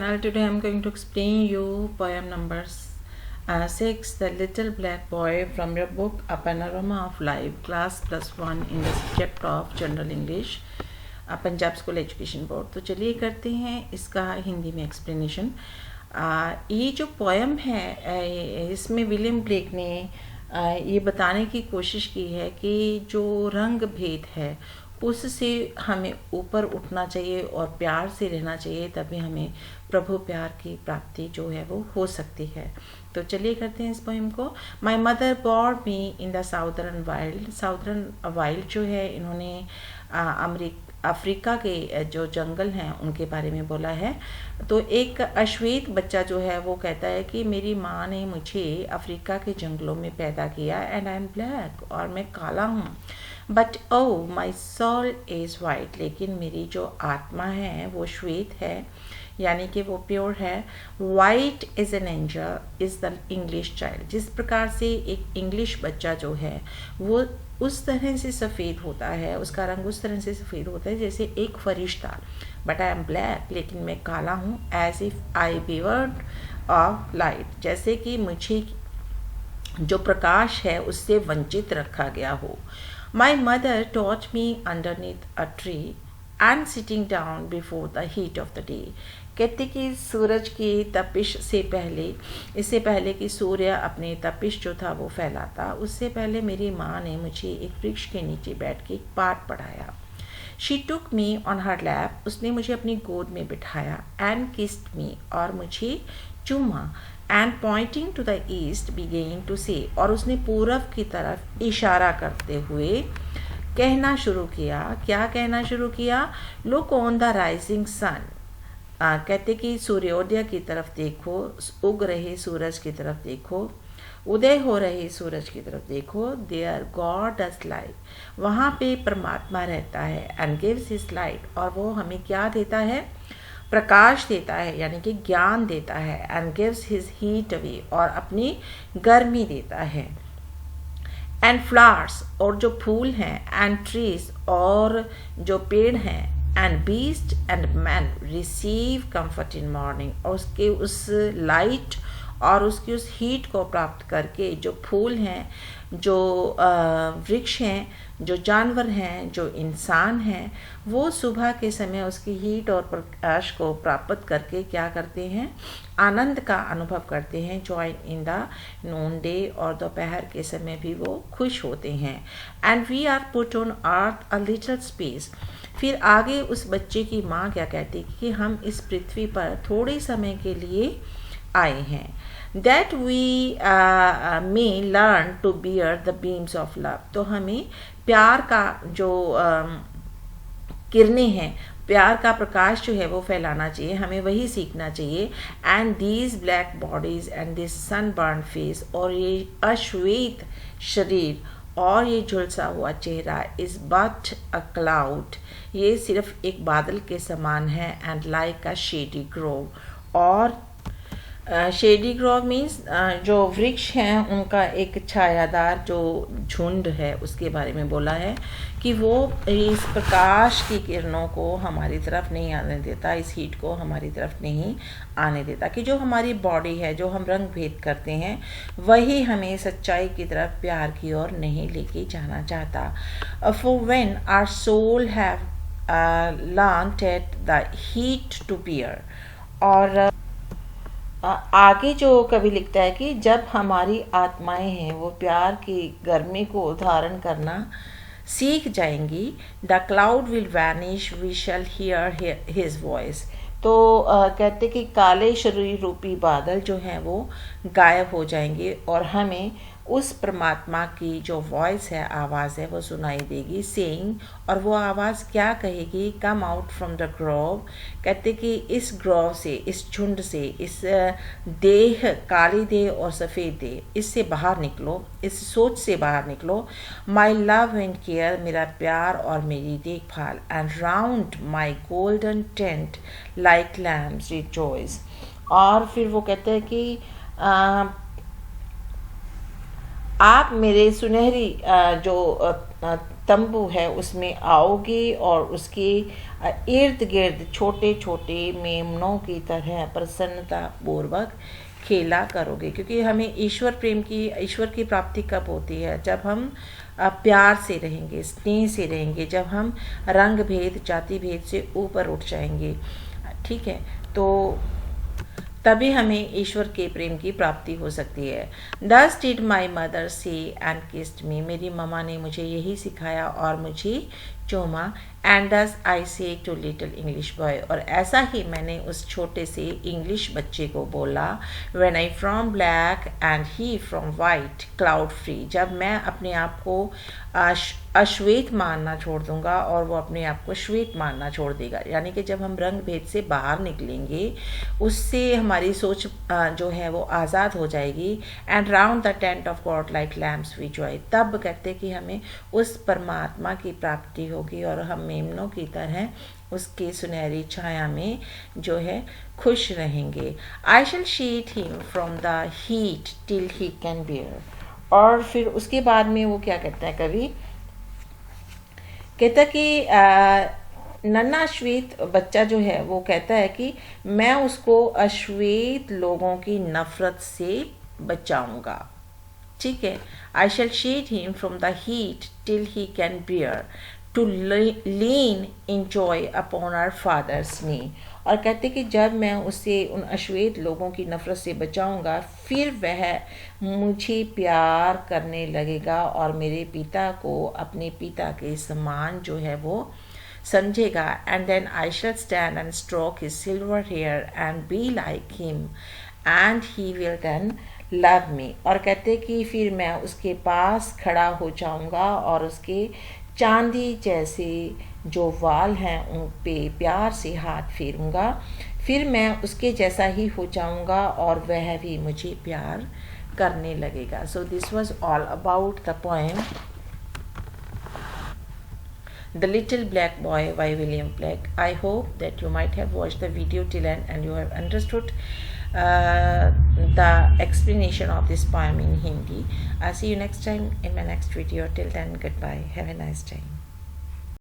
channel. Today I am going to explain you poem number 6, The Little Black Boy, from your book A Panorama of Life, class +1 in the subject of General English, Punjab school education board. तो चलिए करते हैं इसका हिंदी में explanation. ये जो poem है इसमें विलियम ब्लेक ने ये बताने की कोशिश की है कि जो रंग भेद है उससे हमें ऊपर उठना चाहिए और प्यार से रहना चाहिए, तभी हमें प्रभु प्यार की प्राप्ति जो है वो हो सकती है। तो चलिए करते हैं इस पोएम को। My mother born me in the southern wild. Southern wild जो है इन्होंने अफ्रीका के जो जंगल हैं उनके बारे में बोला है। तो एक अश्वेत बच्चा जो है वो कहता है कि मेरी माँ ने मुझे अफ्रीका के जंगलों में पैदा किया एंड आई एम ब्लैक, और मैं काला हूँ। But oh my soul is white, लेकिन मेरी जो आत्मा है वो श्वेत है, यानी कि वो प्योर है। White is an angel is the English child. जिस प्रकार से एक इंग्लिश बच्चा जो है वो उस तरह से सफ़ेद होता है, उसका रंग उस तरह से सफ़ेद होता है जैसे एक फरिश्ता। बट आई एम ब्लैक, लेकिन मैं काला हूँ। As if I bereaved of light, जैसे कि मुझे जो प्रकाश है उससे वंचित रखा गया हो। My mother taught me underneath a tree and sitting down before the heat of the day. कहते कि सूरज की तपिश से पहले, इससे पहले कि सूर्य अपने तपिश जो था वो फैलाता, उससे पहले मेरी माँ ने मुझे एक वृक्ष के नीचे बैठ के एक पाठ पढ़ाया। She took me on her lap, उसने मुझे अपनी गोद में बिठाया। एंड किस्ड मी, और मुझे चूमा। And pointing to the east began to say, और उसने पूरब की तरफ इशारा करते हुए कहना शुरू किया। क्या कहना शुरू किया? Look on the rising sun. कहते कि सूर्योदय की तरफ देखो, उग रहे सूरज की तरफ देखो, उदय हो रहे सूरज की तरफ देखो। देयर गॉड डज लाइट, वहाँ पे परमात्मा रहता है। एंड गिव्स हिज लाइट, और वो हमें क्या देता है? प्रकाश देता है, यानी कि ज्ञान देता है। And gives his heat away, और अपनी गर्मी देता है। एंड फ्लावर्स, और जो फूल हैं। एंड ट्रीज, और जो पेड़ हैं। And beast and man receive comfort in morning, और उसके उस लाइट और उसकी उस हीट को प्राप्त करके जो फूल हैं, जो वृक्ष हैं, जो जानवर हैं, जो इंसान हैं, वो सुबह के समय उसकी हीट और प्रकाश को प्राप्त करके क्या करते हैं? आनंद का अनुभव करते हैं। Joy in the noonday, और दोपहर के समय भी वो खुश होते हैं। And we are put on earth a little space. फिर आगे उस बच्चे की माँ क्या कहती कि हम इस पृथ्वी पर थोड़े समय के लिए आए हैं। That we may learn to bear the beams of love, तो हमें प्यार का जो किरणें हैं, प्यार का प्रकाश जो है वो फैलाना चाहिए, हमें वही सीखना चाहिए। And these black bodies and this sunburn face, और ये अश्वेत शरीर और ये झुलसा हुआ चेहरा, इज बट अ क्लाउड, ये सिर्फ एक बादल के समान है। And like a shady Grove, और शेडी ग्रोव मीन्स जो वृक्ष हैं उनका एक छायादार जो झुंड है उसके बारे में बोला है कि वो इस प्रकाश की किरणों को हमारी तरफ नहीं आने देता, इस हीट को हमारी तरफ नहीं आने देता। कि जो हमारी बॉडी है, जो हम रंग भेद करते हैं, वही हमें सच्चाई की तरफ, प्यार की ओर नहीं लेके जाना चाहता। For when our soul have learned at the heat to bear, और आगे जो कवि लिखता है कि जब हमारी आत्माएं हैं वो प्यार की गर्मी को धारण करना सीख जाएंगी, the cloud will vanish, we shall hear his voice. तो कहते कि काले शरीर रूपी बादल जो हैं वो गायब हो जाएंगे, और हमें उस परमात्मा की जो वॉइस है, आवाज़ है, वो सुनाई देगी। सेइंग, और वो आवाज़ क्या कहेगी? Come out from the Grove, कहते कि इस ग्रोव से, इस झुंड से, इस देह, काली देह और सफ़ेद देह, इससे बाहर निकलो, इस सोच से बाहर निकलो। माई लव एंड केयर, मेरा प्यार और मेरी देखभाल। And round my golden tent like lambs rejoice, और फिर वो कहते हैं कि आप मेरे सुनहरी जो तंबू है उसमें आओगे और उसके इर्द गिर्द छोटे छोटे मेमनों की तरह प्रसन्नता पूर्वक खेला करोगे। क्योंकि हमें ईश्वर की प्राप्ति कब होती है? जब हम प्यार से रहेंगे, स्नेह से रहेंगे, जब हम रंग भेद जाति भेद से ऊपर उठ जाएंगे। ठीक है, तो तभी हमें ईश्वर के प्रेम की प्राप्ति हो सकती है। Thus did my mother say and kissed me, मेरी ममा ने मुझे यही सिखाया और मुझे चूमा। And thus I say to little English boy, और ऐसा ही मैंने उस छोटे से इंग्लिश बच्चे को बोला। When I from black and he from white, cloud free, जब मैं अपने आप को अश्वेत मानना छोड़ दूंगा और वो अपने आप को श्वेत मानना छोड़ देगा। यानी कि जब हम रंग भेद से बाहर निकलेंगे, उससे हमारी सोच जो है वो आज़ाद हो जाएगी। And round the tent of God like lambs we joy, तब कहते कि हमें उस परमात्मा की प्राप्ति होगी और हम मेमनों की तरह उसके सुनहरी छाया में जो है खुश रहेंगे। I shall shade him from the heat till he can bear, और फिर उसके बाद में वो क्या कहता है कवि, कहता कि नन्हा श्वेत बच्चा जो है वो कहता है कि मैं उसको अश्वेत लोगों की नफरत से बचाऊंगा। ठीक है, I shall shade him from the heat till he can bear to lean in joy upon our father's knee, और कहते कि जब मैं उसे उन अश्वेत लोगों की नफरत से बचाऊंगा, फिर वह मुझे प्यार करने लगेगा और मेरे पिता को अपने पिता के समान जो है वो समझेगा। And then I shall stand and stroke his silver hair and be like him and he will then love me, और कहते कि फिर मैं उसके पास खड़ा हो जाऊंगा और उसके चांदी जैसे जो वाल हैं उन पे प्यार से हाथ फेरूंगा, फिर मैं उसके जैसा ही हो जाऊंगा और वह भी मुझे प्यार करने लगेगा। So this was all about the poem The Little Black Boy by William Blake. I hope that you might have watched the video till end and you have understood the explanation of this poem in Hindi. I'll see you next time in my next video. Till then, goodbye. Have a nice day.